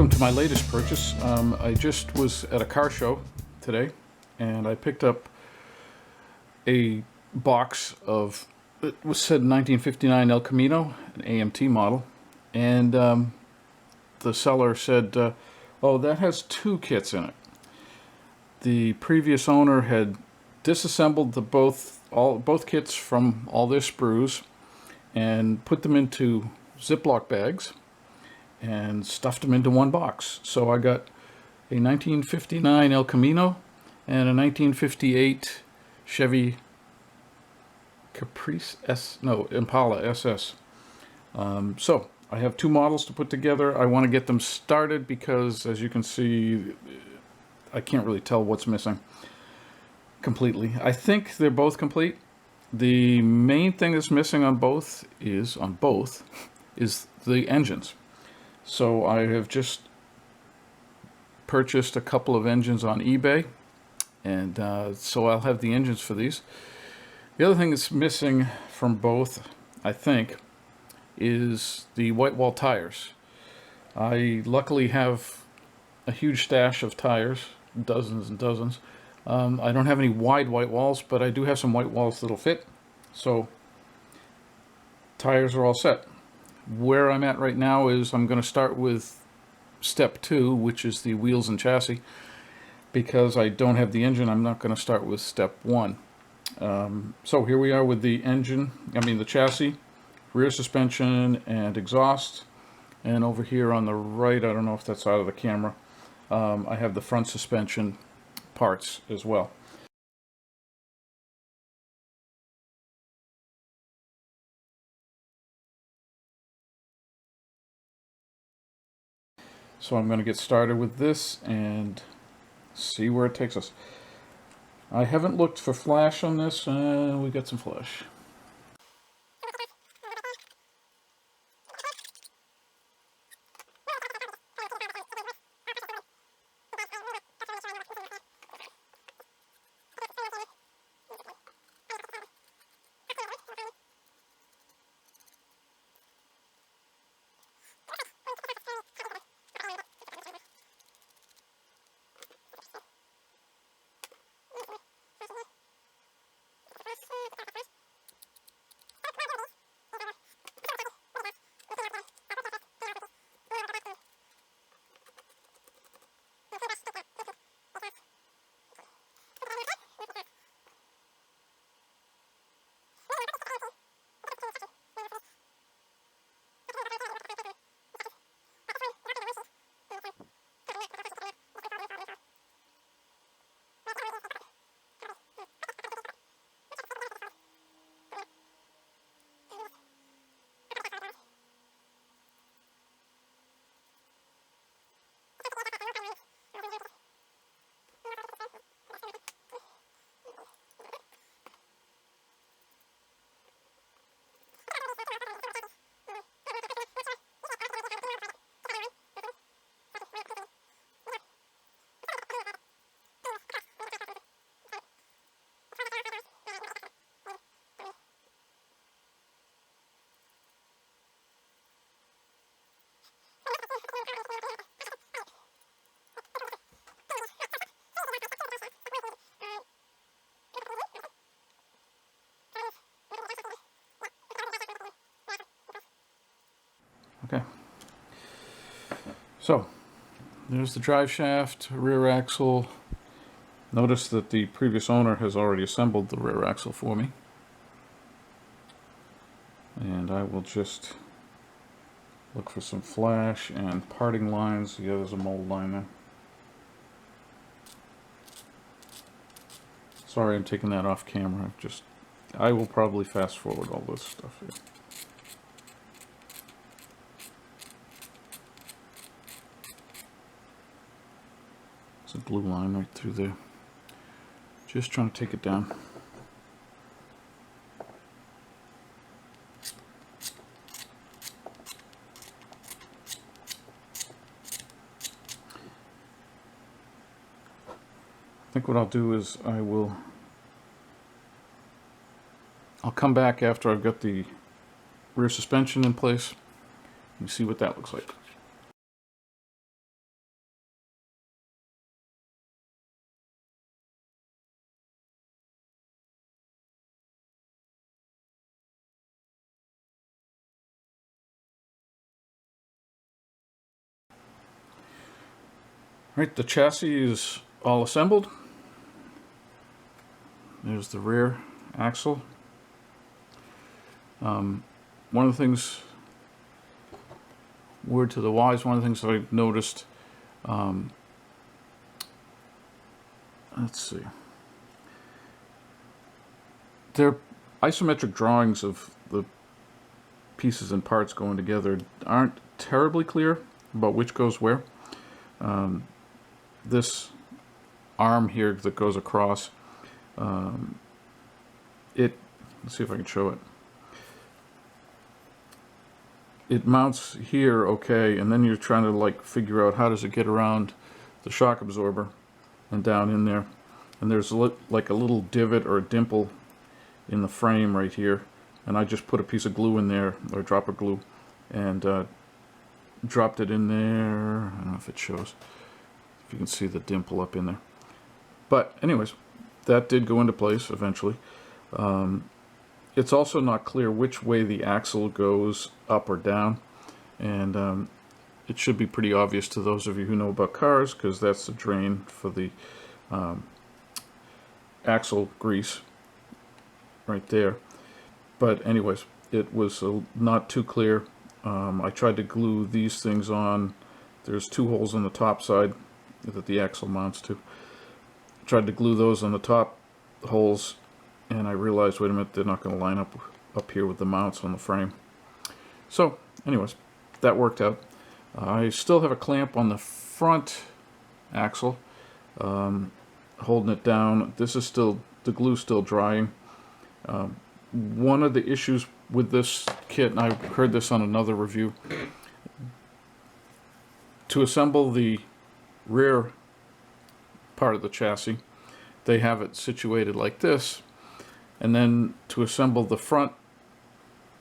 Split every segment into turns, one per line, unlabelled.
Welcome to my latest purchase. I just was at a car show today and I picked up a box of, it was said 1959 El Camino, an AMT model, and the seller said, oh, that has two kits in it. The previous owner had disassembled both kits from all their sprues and put them into Ziploc bags and stuffed them into one box. So I got a 1959 El Camino and a 1958 Chevy Impala SS. So I have two models to put together. I want to get them started because, as you can see, I can't really tell what's missing completely. I think they're both complete. The main thing that's missing on both is the engines. So I have just purchased a couple of engines on eBay, and so I'll have the engines for these. The other thing that's missing from both, I think, is the white wall tires. I luckily have a huge stash of tires, dozens and dozens. I don't have any wide white walls, but I do have some white walls that'll fit. So tires are all set. Where I'm at right now is I'm going to start with step 2, which is the wheels and chassis. Because I don't have the engine, I'm not going to start with step 1. So here we are with the the chassis, rear suspension, and exhaust. And over here on the right, I don't know if that's out of the camera, I have the front suspension parts as well. So I'm going to get started with this and see where it takes us. I haven't looked for flash on this, and we got some flash. Okay, so there's the drive shaft, rear axle. Notice that the previous owner has already assembled the rear axle for me. And I will just look for some flash and parting lines. Yeah, there's a mold line there. Sorry, I'm taking that off camera. I will probably fast forward all this stuff here. There's a glue line right through there. Just trying to take it down. I think what I'll do is I'll come back after I've got the rear suspension in place and see what that looks like. Right, the chassis is all assembled. There's the rear axle. One of the things, word to the wise, one of the things that I've noticed, let's see, their isometric drawings of the pieces and parts going together aren't terribly clear about which goes where. This arm here that goes across, let's see if I can show it. It mounts here okay, and then you're trying to like figure out how does it get around the shock absorber and down in there. And there's like a little divot or a dimple in the frame right here, and I just put a piece of glue in there, or a drop of glue, and dropped it in there. I don't know if it shows, if you can see the dimple up in there. But anyways, that did go into place eventually. It's also not clear which way the axle goes, up or down, and it should be pretty obvious to those of you who know about cars, because that's the drain for the axle grease right there. But anyways, it was not too clear. I tried to glue these things on. There's 2 holes on the top side that the axle mounts to. Tried to glue those on the top holes, and I realized, wait a minute, they're not going to line up here with the mounts on the frame. So anyways, that worked out. I still have a clamp on the front axle, holding it down. This is still, the glue's still drying. One of the issues with this kit, and I heard this on another review, to assemble the rear part of the chassis, they have it situated like this, and then to assemble the front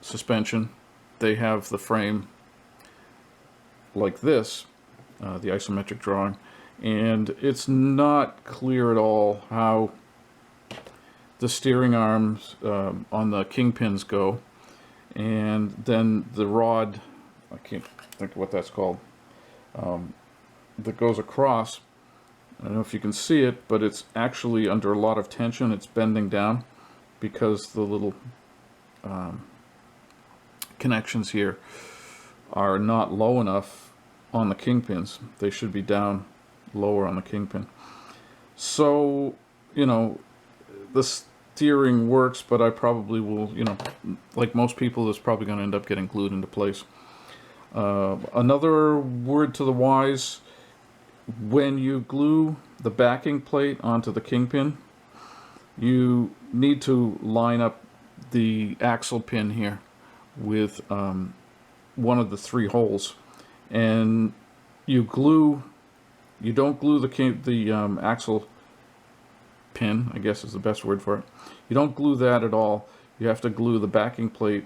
suspension, they have the frame like this, the isometric drawing, and it's not clear at all how the steering arms on the kingpins go, and then the rod, I can't think of what that's called, that goes across. I don't know if you can see it, but it's actually under a lot of tension. It's bending down because the little connections here are not low enough on the kingpins. They should be down lower on the kingpin. So, you know, the steering works, but I probably will, you know, like most people, it's probably going to end up getting glued into place. Another word to the wise: when you glue the backing plate onto the kingpin, you need to line up the axle pin here with one of the 3 holes, and you don't glue the axle pin, I guess is the best word for it. You don't glue that at all. You have to glue the backing plate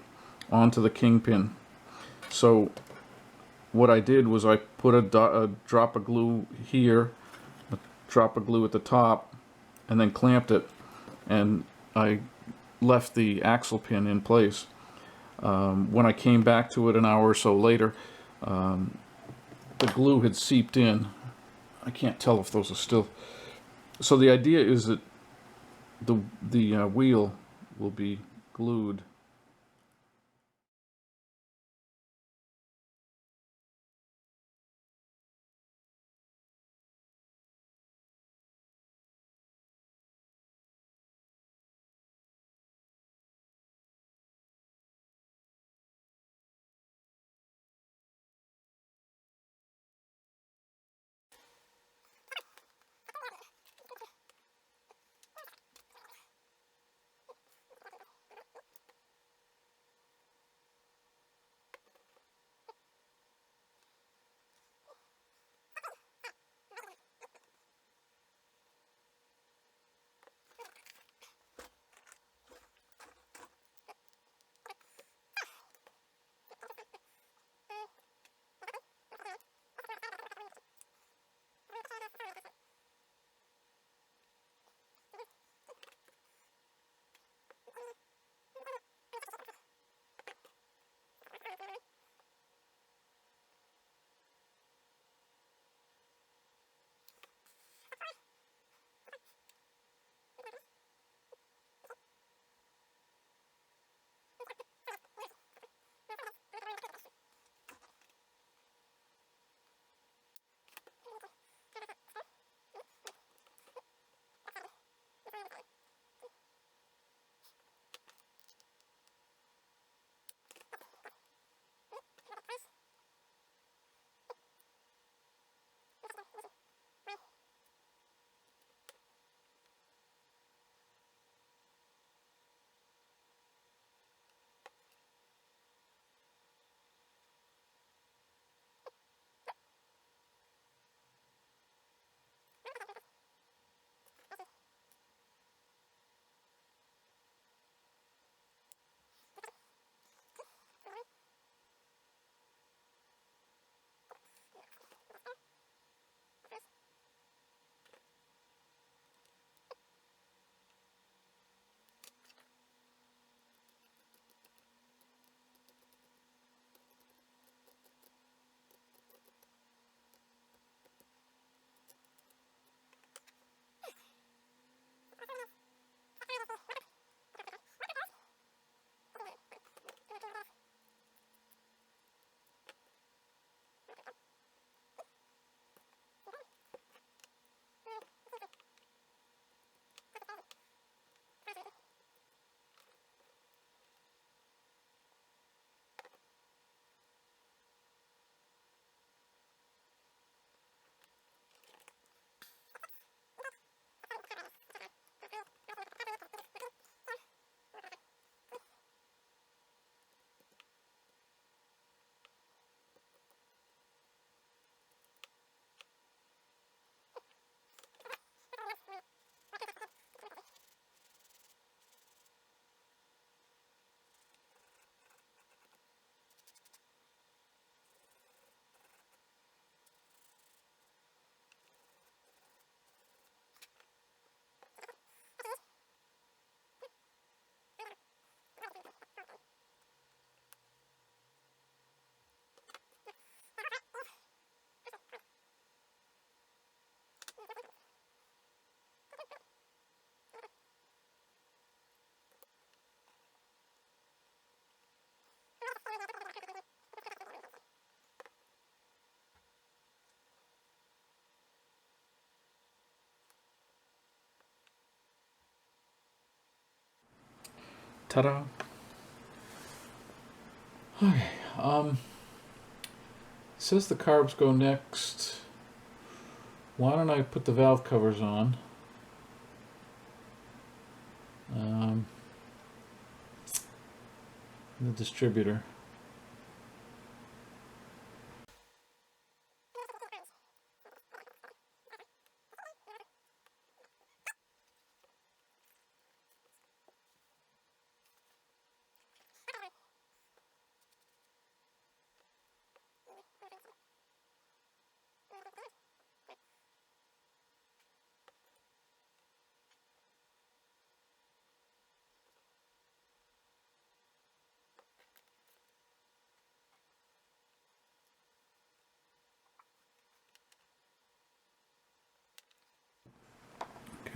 onto the kingpin. So what I did was I put a drop of glue here, a drop of glue at the top, and then clamped it, and I left the axle pin in place. When I came back to it an hour or so later, the glue had seeped in. I can't tell if those are still. So the idea is that the wheel will be glued Ta-da! Okay, it says the carbs go next. Why don't I put the valve covers on? The distributor.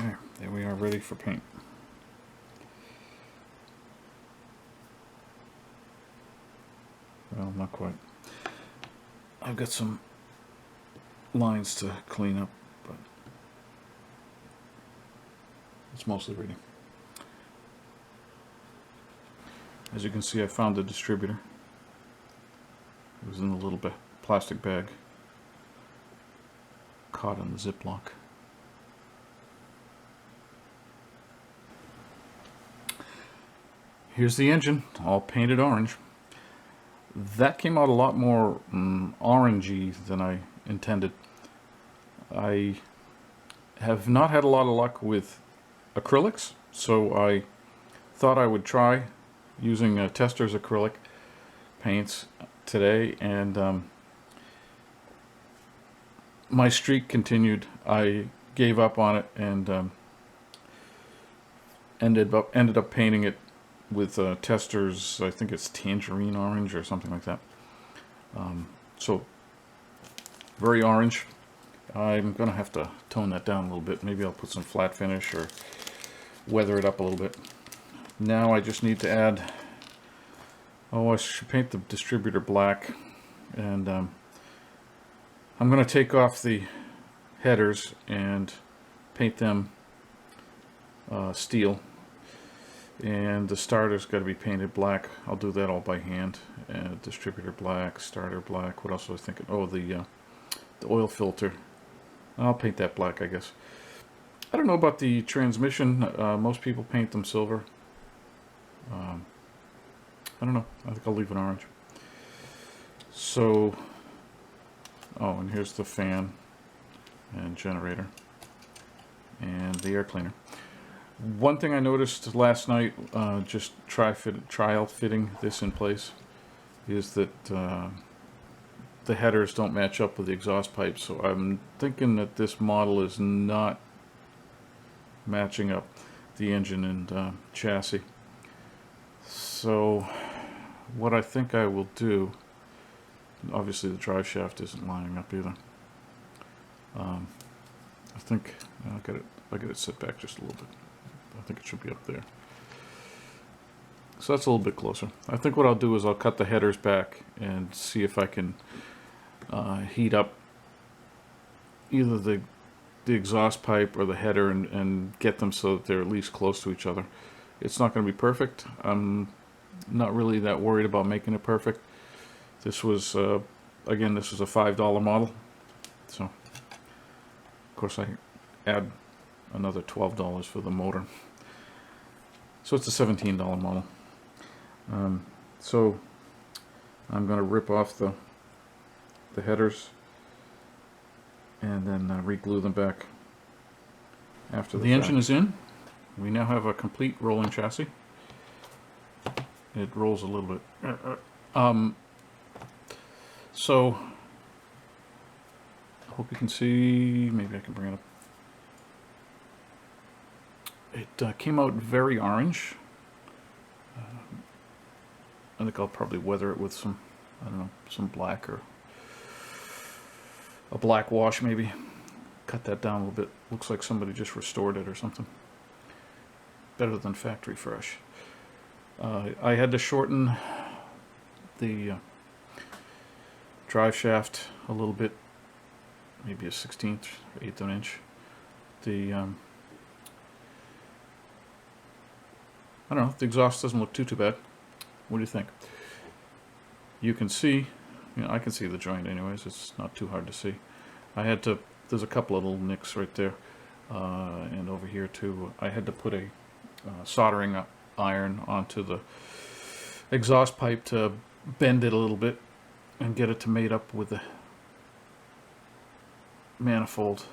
Okay, there we are, ready for paint. Well, not quite. I've got some lines to clean up, but it's mostly ready. As you can see, I found the distributor. It was in a little plastic bag, caught in the Ziploc. Here's the engine, all painted orange. That came out a lot more orangey than I intended. I have not had a lot of luck with acrylics, so I thought I would try using Tester's acrylic paints today, and my streak continued. I gave up on it and ended up painting it with Tester's, I think it's tangerine orange or something like that. So very orange. I'm gonna have to tone that down a little bit. Maybe I'll put some flat finish or weather it up a little bit. Now I just need to add, I should paint the distributor black, and I'm gonna take off the headers and paint them steel. And the starter's got to be painted black. I'll do that all by hand. Distributor black, starter black. What else was I thinking? Oh, the oil filter. I'll paint that black, I guess. I don't know about the transmission. Most people paint them silver. I don't know. I think I'll leave it orange. So, oh, and here's the fan and generator and the air cleaner. One thing I noticed last night, just trial fitting this in place, is that the headers don't match up with the exhaust pipe. So I'm thinking that this model is not matching up, the engine and chassis. So what I think I will do, obviously the drive shaft isn't lining up either. I think I'll get it set back just a little bit. I think it should be up there. So that's a little bit closer. I think what I'll do is I'll cut the headers back and see if I can heat up either the exhaust pipe or the header and get them so that they're at least close to each other. It's not going to be perfect. I'm not really that worried about making it perfect. This was, again, this was a $5 model. So, of course, I add another $12 for the motor. So it's a $17 model. So I'm going to rip off the headers and then re-glue them back after the engine is in. We now have a complete rolling chassis. It rolls a little bit. So I hope you can see. Maybe I can bring it up. It came out very orange. I think I'll probably weather it with some, I don't know, some black or a black wash maybe. Cut that down a little bit. Looks like somebody just restored it or something. Better than factory fresh. I had to shorten the drive shaft a little bit, maybe a 1/16, 1/8 of an inch. I I don't know, the exhaust doesn't look too bad. What do you think? You can see, I can see the joint anyways, it's not too hard to see. There's a couple of little nicks right there, and over here too. I had to put a soldering iron onto the exhaust pipe to bend it a little bit and get it to mate up with the manifold.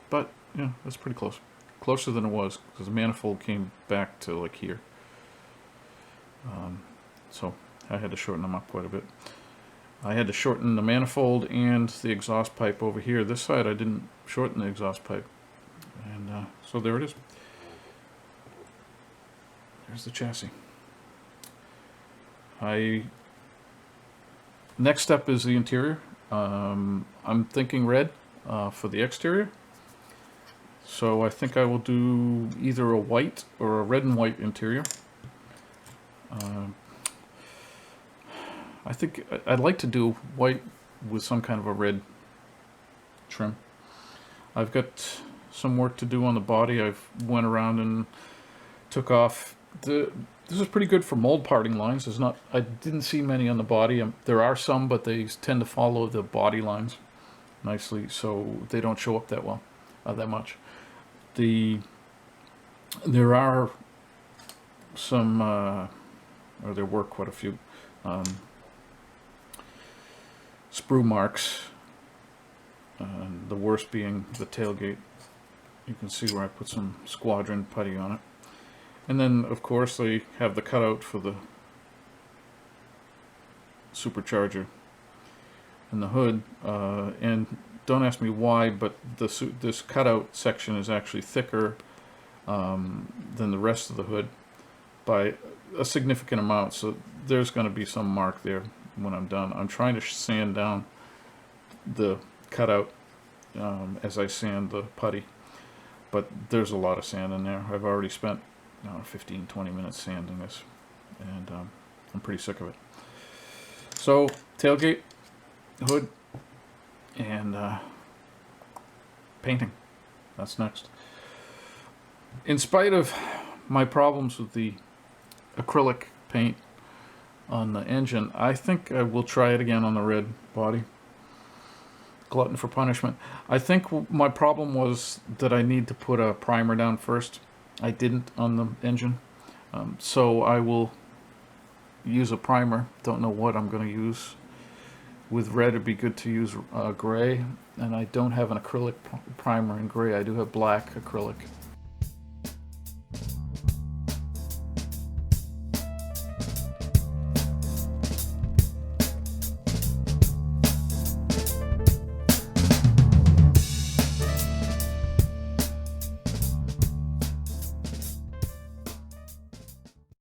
But, yeah, that's pretty close. Closer than it was, because the manifold came back to like here. So I had to shorten them up quite a bit. I had to shorten the manifold and the exhaust pipe over here. This side I didn't shorten the exhaust pipe. And so there it is. There's the chassis. Next step is the interior. I'm thinking red for the exterior. So I think I will do either a white or a red and white interior. I think I'd like to do white with some kind of a red trim. I've got some work to do on the body. I've went around and took off this is pretty good for mold parting lines. I didn't see many on the body. There are some, but they tend to follow the body lines nicely, so they don't show up that well, that much. There are some, or there were quite a few sprue marks. The worst being the tailgate. You can see where I put some squadron putty on it. And then, of course, they have the cutout for the supercharger and the hood. And don't ask me why, but this cutout section is actually thicker than the rest of the hood by a significant amount. So there's going to be some mark there when I'm done. I'm trying to sand down the cutout as I sand the putty, but there's a lot of sand in there. I've already spent 15-20 minutes sanding this, and I'm pretty sick of it. So tailgate, hood, and painting. That's next. In spite of my problems with the acrylic paint on the engine, I think I will try it again on the red body. Glutton for punishment. I think my problem was that I need to put a primer down first. I didn't on the engine, so I will use a primer. Don't know what I'm going to use. With red it'd be good to use gray, and I don't have an acrylic primer in gray. I do have black acrylic.